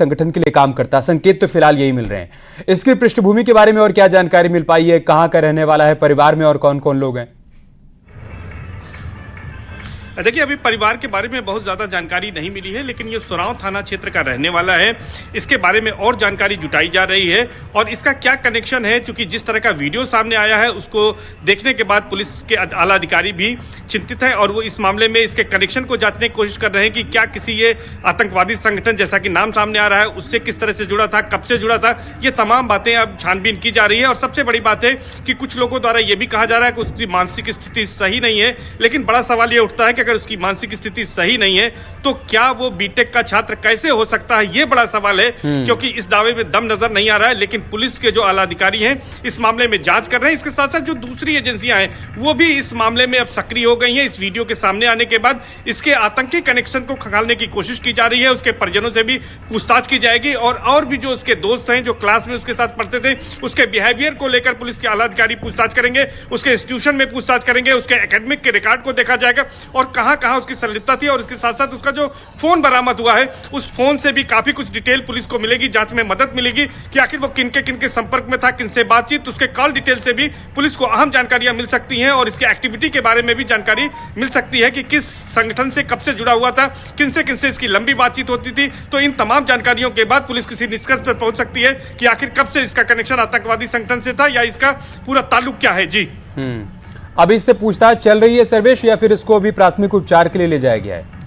संगठन के लिए काम करता है। संकेत तो फिलहाल यही मिल रहे हैं। इसकी पृष्ठभूमि के बारे में और क्या जानकारी मिल पाई है, कहां का रहने वाला है, परिवार में और कौन कौन लोग हैं? देखिए, अभी परिवार के बारे में बहुत ज़्यादा जानकारी नहीं मिली है, लेकिन ये सुरांव थाना क्षेत्र का रहने वाला है। इसके बारे में और जानकारी जुटाई जा रही है और इसका क्या कनेक्शन है, क्योंकि जिस तरह का वीडियो सामने आया है उसको देखने के बाद पुलिस के आला अधिकारी भी चिंतित है और वो इस मामले में इसके कनेक्शन को जांचने की कोशिश कर रहे हैं कि क्या किसी ये आतंकवादी संगठन जैसा कि नाम सामने आ रहा है उससे किस तरह से जुड़ा था, कब से जुड़ा था। ये तमाम बातें अब छानबीन की जा रही है और सबसे बड़ी बात है कि कुछ लोगों द्वारा ये भी कहा जा रहा है कि उसकी मानसिक स्थिति सही नहीं है, लेकिन बड़ा सवाल ये उठता है कि अगर उसकी मानसिक स्थिति सही नहीं है तो क्या वो बीटेक का छात्र कैसे हो सकता है, ये बड़ा सवाल है। क्योंकि इस दावे में दम नजर नहीं आ रहा है, लेकिन पुलिस के जो आला अधिकारी हैं इस मामले में जांच कर रहे हैं। इसके साथ साथ जो दूसरी एजेंसियां हैं वो भी इस मामले में अब सक्रिय हो गई हैं। इस वीडियो के सामने आने के बाद इसके आतंकी कनेक्शन को खंगालने की कोशिश की जा रही है। उसके परिजनों से भी पूछताछ की जाएगी और भी जो उसके दोस्त हैं जो क्लास में उसके साथ पढ़ते थे उसके बिहेवियर को लेकर पुलिस के आला अधिकारी पूछताछ करेंगे, उसके इंस्टीट्यूशन में पूछताछ करेंगे, उसके एकेडमिक के रिकॉर्ड को देखा जाएगा और कहां कहां उसकी संलिप्तता थी। और इसके साथ साथ उसका जो फोन बरामद हुआ है उस फोन से भी काफी कुछ डिटेल पुलिस को मिलेगी, जांच में मदद मिलेगी कि आखिर वो किन के संपर्क में था, किनसे बातचीत, उसके कॉल डिटेल से भी पुलिस को अहम जानकारियां मिल सकती हैं और इसके एक्टिविटी के बारे में भी जानकारी मिल सकती है कि किस संगठन से कब से जुड़ा हुआ था, किनसे किनसे इसकी लंबी बातचीत होती थी। तो इन तमाम जानकारियों के बाद पुलिस किसी निष्कर्ष पर पहुंच सकती है कि आखिर कब से इसका कनेक्शन आतंकवादी संगठन से था या इसका पूरा ताल्लुक क्या है। जी, अभी इससे पूछताछ चल रही है सर्वेश, या फिर इसको अभी प्राथमिक उपचार के लिए ले जाया गया है?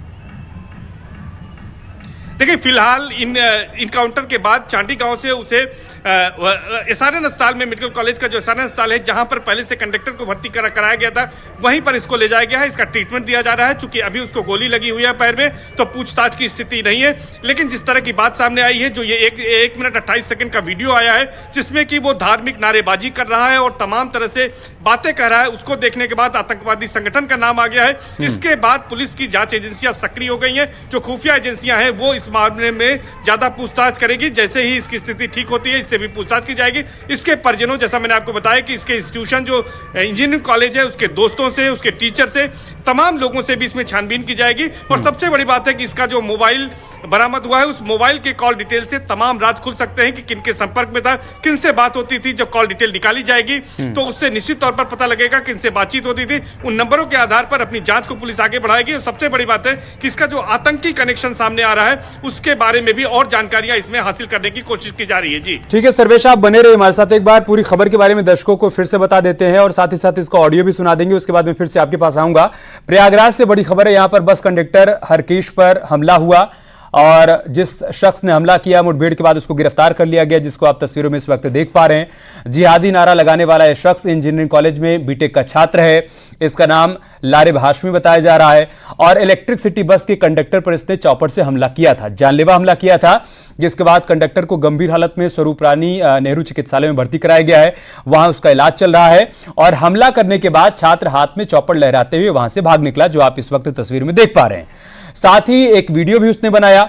देखिए, फिलहाल इन इनकाउंटर के बाद चांडी गांव से उसे एसआरएन अस्पताल में, मेडिकल कॉलेज का जो एसआरएन अस्पताल है जहां पर पहले से कंडक्टर को भर्ती कराया गया था, वहीं पर इसको ले जाया गया है। इसका ट्रीटमेंट दिया जा रहा है। चूंकि अभी उसको गोली लगी हुई है पैर में, तो पूछताछ की स्थिति नहीं है। लेकिन जिस तरह की बात सामने आई है, जो ये 1 मिनट 28 सेकंड का वीडियो आया है जिसमें कि वो धार्मिक नारेबाजी कर रहा है और तमाम तरह से बातें कह रहा है, उसको देखने के बाद आतंकवादी संगठन का नाम आ गया है। इसके बाद पुलिस की जांच एजेंसियां सक्रिय हो गई हैं। जो खुफिया एजेंसियां हैं वो इस मामले में ज्यादा पूछताछ करेगी। जैसे ही इसकी स्थिति ठीक होती है इससे भी पूछताछ की जाएगी। इसके परिजनों, जैसा मैंने आपको बताया कि इसके इंस्टीट्यूशन जो इंजीनियरिंग कॉलेज है उसके दोस्तों से, उसके टीचर से, तमाम लोगों से भी इसमें छानबीन की जाएगी। और सबसे बड़ी बात है कि इसका जो मोबाइल बरामद हुआ है उस मोबाइल के कॉल डिटेल से तमाम राज खुल सकते हैं कि किनके संपर्क में था, किनसे बात होती थी। जब कॉल डिटेल निकाली जाएगी तो उससे निश्चित तौर पर पता लगेगा किनसे बातचीत होती थी। उन नंबरों के आधार पर अपनी जांच को पुलिस आगे बढ़ाएगी। और सबसे बड़ी बात है कि इसका जो आतंकी कनेक्शन सामने आ रहा है उसके बारे में भी और जानकारियां इसमें हासिल करने की कोशिश की जा रही है। जी ठीक है सर्वेश, आप बने रहे हमारे साथ। एक बार पूरी खबर के बारे में दर्शकों को फिर से बता देते हैं और साथ ही साथ इसका ऑडियो भी सुना देंगे, उसके बाद में फिर से आपके पास आऊंगा। प्रयागराज से बड़ी खबर है, यहां पर बस कंडक्टर हरकेश पर हमला हुआ और जिस शख्स ने हमला किया मुठभेड़ के बाद उसको गिरफ्तार कर लिया गया, जिसको आप तस्वीरों में इस वक्त देख पा रहे हैं। जिहादी नारा लगाने वाला यह शख्स इंजीनियरिंग कॉलेज में बीटेक का छात्र है। इसका नाम लारिब हाशमी बताया जा रहा है और इलेक्ट्रिक सिटी बस के कंडक्टर पर इसने चौपट से हमला किया था, जानलेवा हमला किया था। जिसके बाद कंडक्टर को गंभीर हालत में स्वरूप रानी नेहरू चिकित्सालय में भर्ती कराया गया है, वहां उसका इलाज चल रहा है। और हमला करने के बाद छात्र हाथ में चौपट लहराते हुए वहां से भाग निकला, जो आप इस वक्त तस्वीर में देख पा रहे हैं। साथ ही एक वीडियो भी उसने बनाया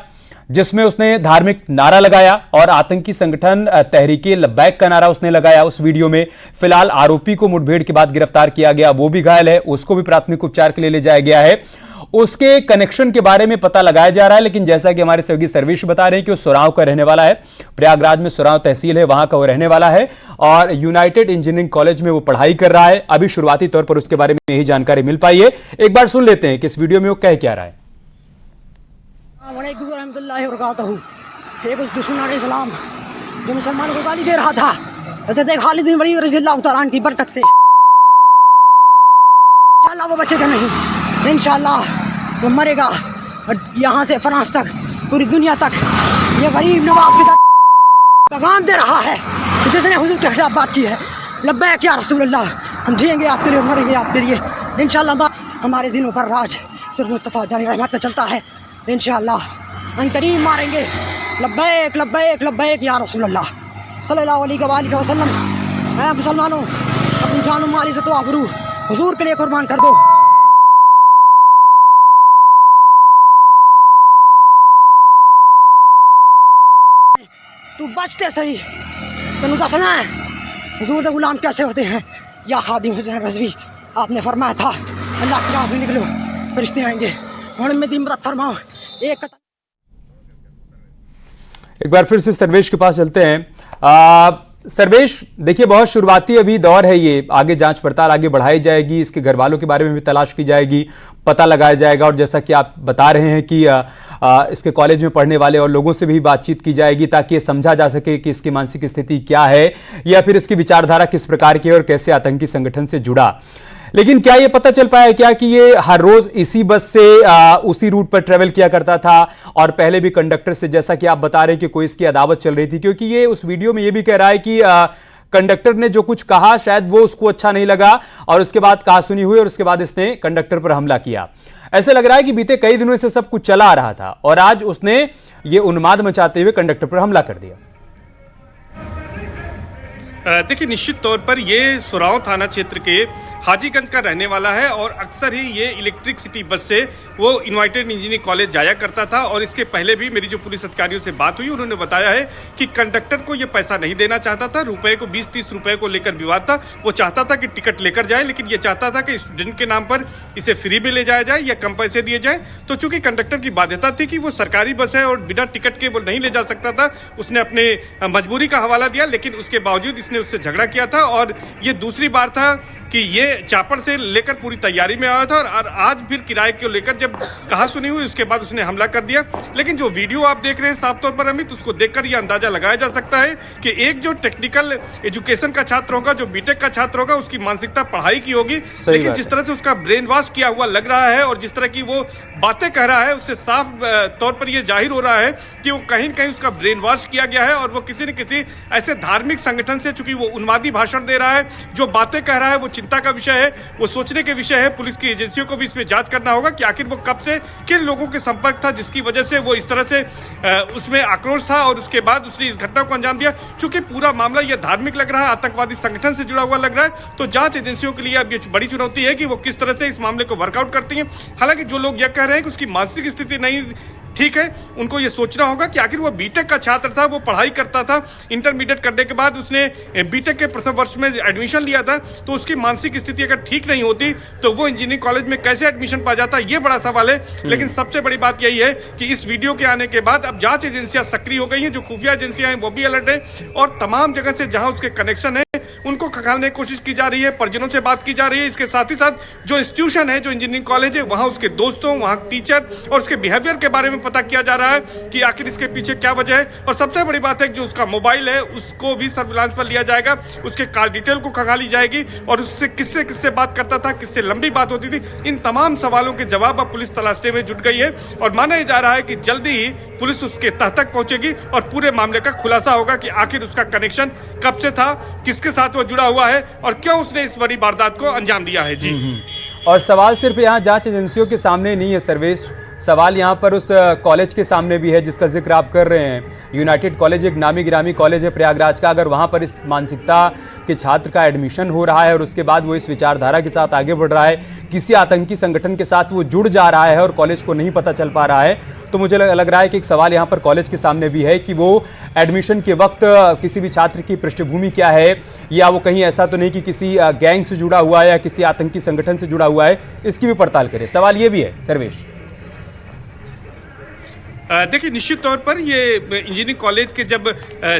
जिसमें उसने धार्मिक नारा लगाया और आतंकी संगठन तहरीके लब्बैक का नारा उसने लगाया उस वीडियो में। फिलहाल आरोपी को मुठभेड़ के बाद गिरफ्तार किया गया, वो भी घायल है, उसको भी प्राथमिक उपचार के लिए ले जाया गया है। उसके कनेक्शन के बारे में पता लगाया जा रहा है, लेकिन जैसा कि हमारे सहयोगी सर्वेश बता रहे हैं कि वो सुरांव का रहने वाला है। प्रयागराज में सुरांव तहसील है, वहां का वो रहने वाला है और यूनाइटेड इंजीनियरिंग कॉलेज में वो पढ़ाई कर रहा है। अभी शुरुआती तौर पर उसके बारे में यही जानकारी मिल पाई है। एक बार सुन लेते हैं कि इस वीडियो में वो कह क्या रहा है। एक उस दुश्मन इस्लाम जो मुसलमानों को गाली दे रहा था, ऐसे देख खालिद बिन वलीद रज़ियल्लाहु तआला अन्हु की बरकत से इंशाअल्लाह वो बचेगा नहीं, इंशाअल्लाह वो मरेगा। और यहाँ से फ्रांस तक, पूरी दुनिया तक ये गरीब नवाज की तरफ पैगाम दे रहा है जिसने हुजूर के खिलाफ बात की है। लब्बैक या रसूल अल्लाह, हम जिएंगे आपके लिए, मरेंगे आपके लिए इंशाअल्लाह। हमारे दिनों पर राज सिर्फ मुस्तफ़ा जानी रहमत का चलता है, इंशाअल्लाह अंतरीम मारेंगे। लब्बैक लब्बैक लब्बैक या रसूल अल्लाह सल्लल्लाहु अलैहि वसल्लम। ऐ मुसलमानों, अपनी जान माल इज़्ज़त व आबरू हुजूर के लिए कुर्बान कर दो। तू बचते सही, तेनू दसना है हुजूर के गुलाम कैसे होते हैं। या खादिम हुसैन रज़वी, आपने फरमाया था अल्लाह की राह में निकलो फरिश्ते आएंगे। में दी मदद फरमाओ। एक बार फिर से सर्वेश के पास चलते हैं। सर्वेश, देखिए बहुत शुरुआती अभी दौर है, ये आगे जांच पड़ताल आगे बढ़ाई जाएगी, इसके घर वालों के बारे में भी तलाश की जाएगी, पता लगाया जाएगा, और जैसा कि आप बता रहे हैं कि इसके कॉलेज में पढ़ने वाले और लोगों से भी बातचीत की जाएगी ताकि ये समझा जा सके कि इसकी मानसिक स्थिति क्या है या फिर इसकी विचारधारा किस प्रकार की है और कैसे आतंकी संगठन से जुड़ा। लेकिन क्या ये पता चल पाया क्या कि ये हर रोज इसी बस से उसी रूट पर ट्रेवल किया करता था और पहले भी कंडक्टर से, जैसा कि आप बता रहे हैं कि कोई इसकी अदावत चल रही थी? क्योंकि ये उस वीडियो में ये भी कह रहा है कि कंडक्टर ने जो कुछ कहा शायद वो उसको अच्छा नहीं लगा और उसके बाद कहासुनी हुई और उसके बाद इसने कंडक्टर पर हमला किया। ऐसे लग रहा है कि बीते कई दिनों से सब कुछ चला आ रहा था और आज उसने ये उन्माद मचाते हुए कंडक्टर पर हमला कर दिया। देखिए, निश्चित तौर पर ये सुराव थाना क्षेत्र के हाजीगंज का रहने वाला है और अक्सर ही ये इलेक्ट्रिक सिटी बस से वो इन्वाइटेड इंजीनियरिंग कॉलेज जाया करता था। और इसके पहले भी मेरी जो पुलिस अधिकारियों से बात हुई, उन्होंने बताया है कि कंडक्टर को ये पैसा नहीं देना चाहता था, रुपए को 20-30 रुपए को लेकर विवाद था। वो चाहता था कि टिकट लेकर जाए, लेकिन ये चाहता था कि स्टूडेंट के नाम पर इसे फ्री भी ले जाया जाए या कम पैसे दिए जाए। तो चूंकि कंडक्टर की बाध्यता थी कि वो सरकारी बस है और बिना टिकट के वो नहीं ले जा सकता था, उसने अपने मजबूरी का हवाला दिया, लेकिन उसके बावजूद इसने उससे झगड़ा किया था। और ये दूसरी बार था कि ये चापड़ से लेकर पूरी तैयारी में आया था और आज फिर किराए को लेकर जब कहासुनी हुई उसके बाद उसने हमला कर दिया। लेकिन जो वीडियो आप देख रहे हैं साफ तौर पर अमित, उसको देखकर यह अंदाजा लगाया जा सकता है कि एक जो टेक्निकल एजुकेशन का छात्र होगा, जो बीटेक का छात्र होगा, उसकी मानसिकता पढ़ाई की होगी, लेकिन जिस तरह से उसका ब्रेन वॉश किया हुआ लग रहा है और जिस तरह की वो बातें कह रहा है, उससे साफ तौर पर यह जाहिर हो रहा है कि वो कहीं न कहीं उसका ब्रेन वॉश किया गया है और वो किसी न किसी ऐसे धार्मिक संगठन से, चूंकि वो उन्मादी भाषण दे रहा है, जो बातें कह रहा है वो चिंता का विषय है, वो सोचने के विषय है। पुलिस की एजेंसियों को भी इसमें जांच करना होगा कि आखिर वो कब से किन लोगों के संपर्क था जिसकी वजह से वो इस तरह से उसमें आक्रोश था और उसके बाद उसने इस घटना को अंजाम दिया। चूंकि पूरा मामला यह धार्मिक लग रहा है, आतंकवादी संगठन से जुड़ा हुआ लग रहा है, तो जांच एजेंसियों के लिए अब ये बड़ी चुनौती है कि वो किस तरह से इस मामले को वर्कआउट करती हैं। हालांकि जो लोग यह कह रहे हैं कि उसकी मानसिक स्थिति नहीं ठीक है, उनको ये सोचना होगा कि आखिर वो बीटेक का छात्र था, वो पढ़ाई करता था, इंटरमीडिएट करने के बाद उसने बीटेक के प्रथम वर्ष में एडमिशन लिया था, तो उसकी मानसिक स्थिति अगर ठीक नहीं होती तो वो इंजीनियरिंग कॉलेज में कैसे एडमिशन पा जाता, ये बड़ा सवाल है। लेकिन सबसे बड़ी बात यही है कि इस वीडियो के आने के बाद अब जांच एजेंसियां सक्रिय हो गई हैं, जो खुफिया एजेंसियां हैं वो भी अलर्ट है और तमाम जगह से जहां उसके कनेक्शन है उनको खंगालने की कोशिश की जा रही है, परिजनों से बात की जा रही है। इसके साथ ही साथ जो इंस्टीट्यूशन है, जो इंजीनियरिंग कॉलेज है, वहां उसके दोस्तों, वहां टीचर और उसके बिहेवियर के बारे में पता किया जा रहा है कि आखिर इसके पीछे क्या वजह है। और सबसे बड़ी बात है कि जो उसका मोबाइल है उसको भी सर्विलांस पर लिया जाएगा, उसके कॉल डिटेल को खंगाली जाएगी और उससे किससे किससे बात करता था, किससे लंबी बात होती थी। इन तमाम सवालों के जवाब अब पुलिस तलाशने में जुट गई है और माना जा रहा है कि जल्दी ही पुलिस उसके तह तक पहुंचेगी और पूरे मामले का खुलासा होगा कि आखिर उसका कनेक्शन कब से था, किसके साथ वो जुड़ा हुआ है और क्यों उसने इस बड़ी वारदात को अंजाम दिया है। जी, और सवाल सिर्फ यहाँ जांच एजेंसियों के सामने नहीं है सर्वेश, सवाल यहाँ पर उस कॉलेज के सामने भी है जिसका जिक्र आप कर रहे हैं। यूनाइटेड कॉलेज एक नामी गिरामी कॉलेज है प्रयागराज का। अगर वहाँ पर इस मानसिकता के छात्र का एडमिशन हो रहा है और उसके बाद वो इस विचारधारा के साथ आगे बढ़ रहा है, किसी आतंकी संगठन के साथ वो जुड़ जा रहा है और कॉलेज को नहीं पता चल पा रहा है, तो मुझे लग रहा है कि एक सवाल यहाँ पर कॉलेज के सामने भी है कि वो एडमिशन के वक्त किसी भी छात्र की पृष्ठभूमि क्या है, या वो कहीं ऐसा तो नहीं कि किसी गैंग से जुड़ा हुआ है या किसी आतंकी संगठन से जुड़ा हुआ है, इसकी भी पड़ताल करे। सवाल ये भी है सर्वेश। देखिए, निश्चित तौर पर ये इंजीनियरिंग कॉलेज के जब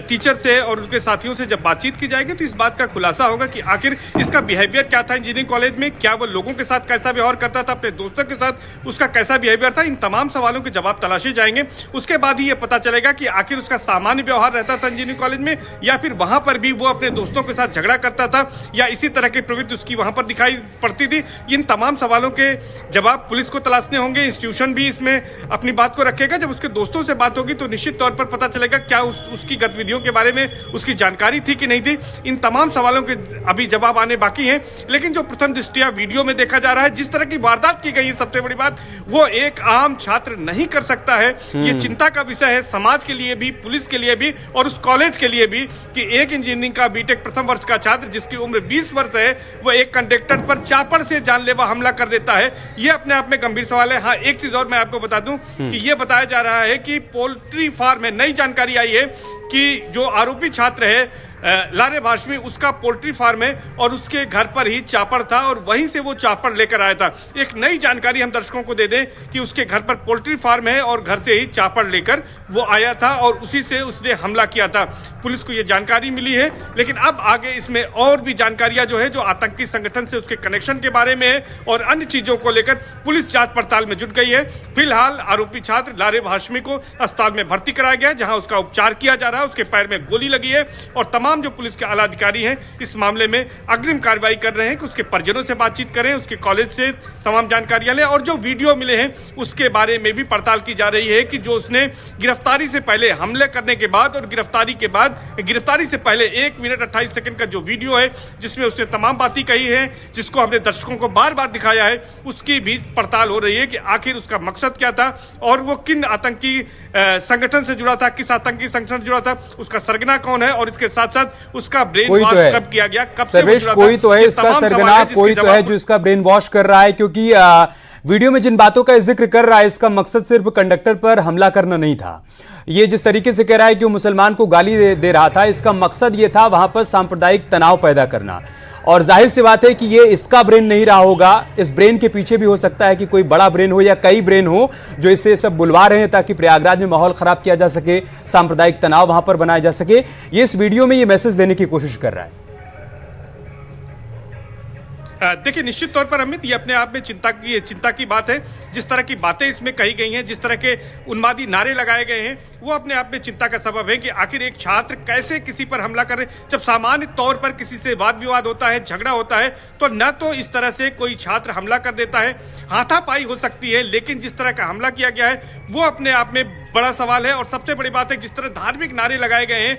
टीचर से और उनके साथियों से जब बातचीत की जाएगी तो इस बात का खुलासा होगा कि आखिर इसका बिहेवियर क्या था इंजीनियरिंग कॉलेज में, क्या वो लोगों के साथ कैसा व्यवहार करता था, अपने दोस्तों के साथ उसका कैसा बिहेवियर था। इन तमाम सवालों के जवाब तलाशे जाएंगे, उसके बाद ही ये पता चलेगा कि आखिर उसका सामान्य व्यवहार रहता था इंजीनियरिंग कॉलेज में या फिर वहां पर भी वो अपने दोस्तों के साथ झगड़ा करता था या इसी तरह की प्रवृत्ति उसकी वहां पर दिखाई पड़ती थी। इन तमाम सवालों के जवाब पुलिस को तलाशने होंगे, इंस्टीट्यूशन भी इसमें अपनी बात को रखेगा। जब उसके दोस्तों से बात होगी तो निश्चित तौर पर पता चलेगा क्या उसकी गतिविधियों के बारे में उसकी जानकारी थी कि नहीं थी। इन तमाम सवालों के अभी जवाब आने बाकी हैं, लेकिन जो प्रथम दृष्टिया वीडियो में देखा जा रहा है, जिस तरह की वारदात की गई है, सबसे बड़ी बात वो एक आम छात्र नहीं कर सकता है। ये चिंता का विषय है समाज के लिए भी, पुलिस के लिए भी और उस कॉलेज के लिए भी कि एक इंजीनियरिंग का बीटेक प्रथम वर्ष का छात्र जिसकी उम्र 20 वर्ष है, वो एक कंडक्टर पर चापड़ से जानलेवा हमला कर देता है। ये अपने आप में गंभीर सवाल है। हाँ, एक चीज और मैं आपको बता दूं कि ये बताया जा रहा है कि पोल्ट्री फार्म में नई जानकारी आई है कि जो आरोपी छात्र है लारे भाषमी उसका पोल्ट्री फार्म है और उसके घर पर ही चापड़ था और वहीं से वो चापड़ लेकर आया था। एक नई जानकारी हम दर्शकों को दे दें कि उसके घर पर पोल्ट्री फार्म है और घर से ही चापड़ लेकर वो आया था और उसी से उसने हमला किया था। पुलिस को ये जानकारी मिली है, लेकिन अब आगे इसमें और भी जानकारियां जो है जो आतंकी संगठन से उसके कनेक्शन के बारे में है और अन्य चीजों को लेकर पुलिस जांच पड़ताल में जुट गई है। फिलहाल आरोपी छात्र लारे भाषमी को अस्पताल में भर्ती कराया गया है, जहां उसका उपचार किया जा रहा है। उसके पैर में गोली लगी है और तमाम जो पुलिस के आला अधिकारी हैं इस मामले में अग्रिम कार्रवाई कर रहे हैं कि उसके परिजनों से बातचीत करें, उसके कॉलेज से तमाम जानकारियां लें और जो वीडियो मिले हैं उसके बारे में भी पड़ताल की जा रही है कि जो उसने गिरफ्तारी से पहले हमले करने के बाद और गिरफ्तारी से पहले 1 मिनट 28 सेकंड का जो वीडियो है जिसमें उसने तमाम बातें कही है, जिसको हमने दर्शकों को बार बार दिखाया है, उसकी भी पड़ताल हो रही है कि आखिर उसका मकसद क्या था और वो किन आतंकी संगठन से जुड़ा था, किस आतंकी संगठन से जुड़ा था, उसका सरगना कौन है और इसके साथ साथ उसका ब्रेन वॉश कब किया गया, कब से वो जुड़ा था। कोई तो है इसका सरगना, कोई तो है जो इसका ब्रेन वॉश कर रहा है, क्योंकि वीडियो में जिन बातों का जिक्र कर रहा है इसका मकसद सिर्फ कंडक्टर पर हमला करना नहीं था। ये जिस तरीके से कह रहा है कि वो मुसलमान को गाली दे रहा था, इसका मकसद ये था वहां पर सांप्रदायिक तनाव पैदा करना। और जाहिर सी बात है कि ये इसका ब्रेन नहीं रहा होगा, इस ब्रेन के पीछे भी हो सकता है कि कोई बड़ा ब्रेन हो या कई ब्रेन हो जो इसे सब बुलवा रहे हैं ताकि प्रयागराज में माहौल खराब किया जा सके, सांप्रदायिक तनाव वहां पर बनाया जा सके। ये इस वीडियो में ये मैसेज देने की कोशिश कर रहा है। देखिए, निश्चित तौर पर अमित, ये अपने आप में चिंता की बात है। जिस तरह की बातें इसमें कही गई हैं, जिस तरह के उन्मादी नारे लगाए गए हैं, वो अपने आप में चिंता का सबब है कि आखिर एक छात्र कैसे किसी पर हमला करे। जब सामान्य तौर पर किसी से वाद विवाद होता है, झगड़ा होता है, तो न तो इस तरह से कोई छात्र हमला कर देता है, हाथापाई हो सकती है, लेकिन जिस तरह का हमला किया गया है वो अपने आप में बड़ा सवाल है। और सबसे बड़ी बात है जिस तरह धार्मिक नारे लगाए गए हैं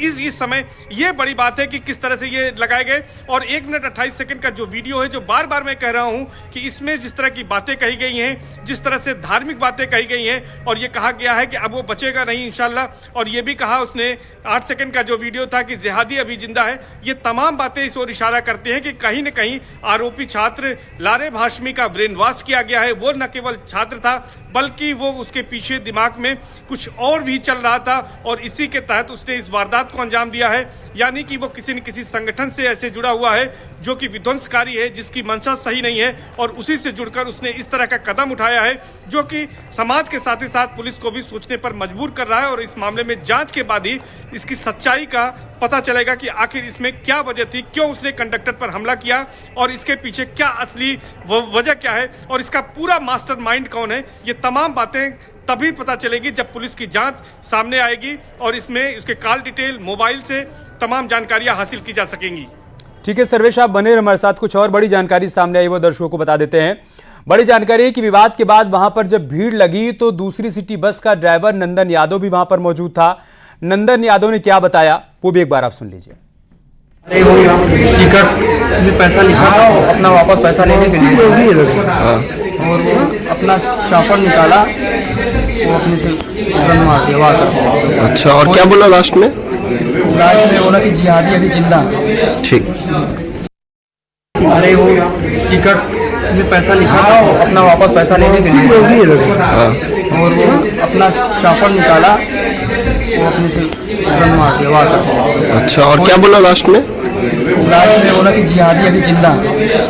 इस समय, ये बड़ी बात है कि किस तरह से ये लगाए गए। और 1 मिनट 28 सेकंड का जो वीडियो है, जो बार बार मैं कह रहा हूं कि इसमें जिस तरह की बातें कही गई हैं, जिस तरह से धार्मिक बातें कही गई हैं, और ये कहा गया है कि अब वो बचेगा नहीं इंशाल्लाह। और ये भी कहा उसने 8 सेकंड का जो वीडियो था कि जिहादी अभी जिंदा है। ये तमाम बातें इस ओर इशारा करते हैं कि कहीं न कहीं आरोपी छात्र लारे भाषमी का ब्रेन वॉश किया गया है। वो न केवल छात्र था बल्कि वो उसके पीछे दिमाग में कुछ और भी चल रहा था और इसी के तहत उसने इस वारदात को अंजाम दिया है। यानी कि वो किसी न किसी संगठन से ऐसे जुड़ा हुआ है जो कि विध्वंसकारी है, जिसकी मंशा सही नहीं है, और उसी से जुड़कर उसने इस तरह का कदम उठाया है जो कि समाज के साथ ही साथ पुलिस को भी सोचने पर मजबूर कर रहा है। और इस मामले में जांच के बाद ही इसकी सच्चाई का पता चलेगा कि आखिर इसमें क्या वजह थी, क्यों उसने कंडक्टर पर हमला किया और इसके पीछे क्या असली वजह क्या है और इसका पूरा मास्टरमाइंड कौन है। ये तमाम बातें तभी पता चलेगी जब पुलिस की जांच सामने आएगी और इसमें उसके कॉल डिटेल, मोबाइल से तमाम जानकारियां हासिल की जा सकेंगी। ठीक है सर्वेश, आप बने हमारे साथ। कुछ और बड़ी जानकारी सामने आई वो दर्शकों को बता देते हैं। बड़ी जानकारी है कि विवाद के बाद वहां पर जब भीड़ लगी तो दूसरी सिटी बस का ड्राइवर नंदन यादव भी वहां पर मौजूद था। नंदन यादव ने क्या बताया वो भी एक बार आप सुन लीजिए। अरे वो टिकट में पैसा लिखा था, अपना वापस पैसा लेने के लिए और वो अपना चापर निकाला, वो अपने से गन मार दिया। अच्छा, और क्या बोला लास्ट में? लास्ट में बोला कि जिहादी अभी जिंदा। ठीक। अरे वो टिकट में पैसा लिखा था, अपना वापस पैसा लेने के लिए और वो अपना चापर निकाला, वो अपने से गन मार दिया। अच्छा, और क्या बोला लास्ट में? लास्ट में बोला कि जिहादी अभी जिंदा।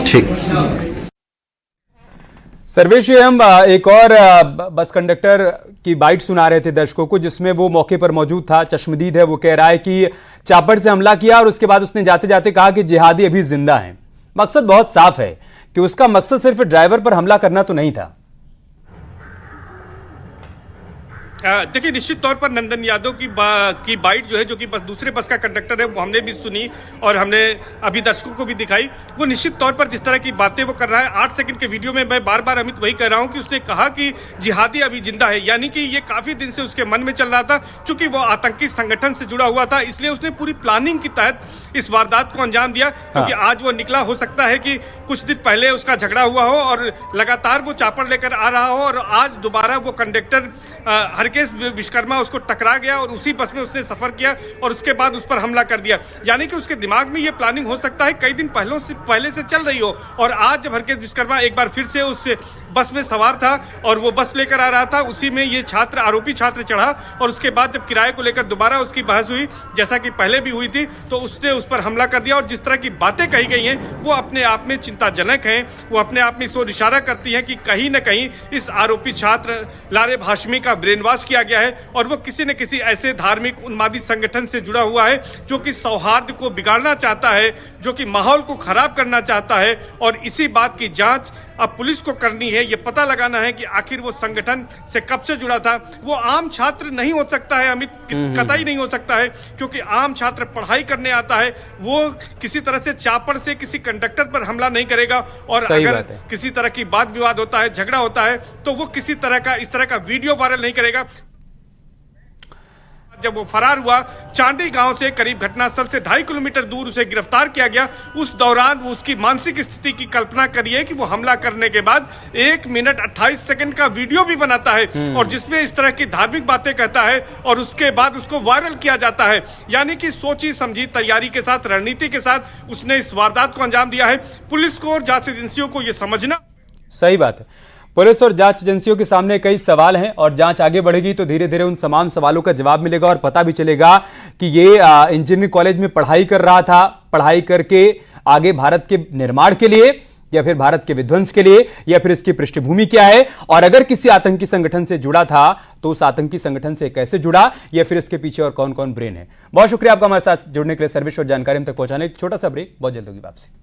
ठीक। सर्वेश, हम एक और बस कंडक्टर की बाइट सुना रहे थे दर्शकों को, जिसमें वो मौके पर मौजूद था, चश्मदीद है। वो कह रहा है कि चापड़ से हमला किया और उसके बाद उसने जाते जाते कहा कि जिहादी अभी जिंदा हैं। मकसद बहुत साफ है कि उसका मकसद सिर्फ ड्राइवर पर हमला करना तो नहीं था। देखिए, निश्चित तौर पर नंदन यादव की बाइट जो है, जो कि बस दूसरे बस का कंडक्टर है, वो हमने भी सुनी और हमने अभी दर्शकों को भी दिखाई। वो निश्चित तौर पर जिस तरह की बातें वो कर रहा है, 8 सेकंड के वीडियो में मैं बार बार अमित वही कह रहा हूं कि उसने कहा कि जिहादी अभी जिंदा है। यानी कि ये काफी दिन से उसके मन में चल रहा था, चूंकि वो आतंकी संगठन से जुड़ा हुआ था, इसलिए उसने पूरी प्लानिंग के तहत इस वारदात को अंजाम दिया, क्योंकि आज वो निकला, हो सकता है कि कुछ दिन पहले उसका झगड़ा हुआ हो और लगातार वो चापड़ लेकर आ रहा हो और आज दोबारा वो कंडक्टर हरकेश विश्वकर्मा उसको टकरा गया और उसी बस में उसने सफर किया और उसके बाद उस पर हमला कर दिया। यानी कि उसके दिमाग में ये प्लानिंग हो सकता है कई दिन पहले से चल रही हो, और आज जब हरकेश विश्वकर्मा एक बार फिर से उस बस में सवार था और वो बस लेकर आ रहा था, उसी में ये छात्र, आरोपी छात्र चढ़ा और उसके बाद जब किराए को लेकर दोबारा उसकी बहस हुई, जैसा कि पहले भी हुई थी, तो उसने उस पर हमला कर दिया। और जिस तरह की बातें कही गई हैं वो अपने आप में चिंताजनक हैं, वो अपने आप में इस ओर इशारा करती हैं कि कहीं न कहीं इस आरोपी छात्र लारेब हाशमी का ब्रेन वॉश किया गया है और वो किसी न किसी ऐसे धार्मिक उन्मादी संगठन से जुड़ा हुआ है जो कि सौहार्द को बिगाड़ना चाहता है, जो कि माहौल को खराब करना चाहता है। और इसी बात की जांच अब पुलिस को करनी है, ये पता लगाना है कि आखिर वो संगठन से कब से जुड़ा था। वो आम छात्र नहीं हो सकता है अमित, कतई नहीं हो सकता है, क्योंकि आम छात्र पढ़ाई करने आता है, वो किसी तरह से चापड़ से किसी कंडक्टर पर हमला नहीं करेगा। और अगर किसी तरह की वाद विवाद होता है, झगड़ा होता है, तो वो किसी तरह का इस तरह का वीडियो वायरल नहीं करेगा। जब वो फरार हुआ, चांडी गांव से करीब घटनास्थल से 2.5 किलोमीटर दूर उसे गिरफ्तार किया गया। उस दौरान वो उसकी मानसिक स्थिति की कल्पना करिए कि वो हमला करने के बाद 1 मिनट 28 सेकंड का वीडियो भी बनाता है और जिसमें इस तरह की धार्मिक बातें कहता है और उसके बाद उसको वायरल किया जाता है। यानी कि सोची समझी तैयारी के साथ, रणनीति के साथ उसने इस वारदात को अंजाम दिया है। पुलिस को और जांच एजेंसियों को यह समझना। सही बात है। पुलिस और जांच एजेंसियों के सामने कई सवाल हैं और जांच आगे बढ़ेगी तो धीरे धीरे उन तमाम सवालों का जवाब मिलेगा और पता भी चलेगा कि ये इंजीनियरिंग कॉलेज में पढ़ाई कर रहा था, पढ़ाई करके आगे भारत के निर्माण के लिए या फिर भारत के विध्वंस के लिए, या फिर इसकी पृष्ठभूमि क्या है, और अगर किसी आतंकी संगठन से जुड़ा था तो उस आतंकी संगठन से कैसे जुड़ा, या फिर इसके पीछे और कौन कौन ब्रेन है। बहुत शुक्रिया आपका हमारे साथ जुड़ने के लिए, सर्विस और जानकारी हम तक पहुंचाने। छोटा सा ब्रेक, बहुत जल्द होगी वापसी।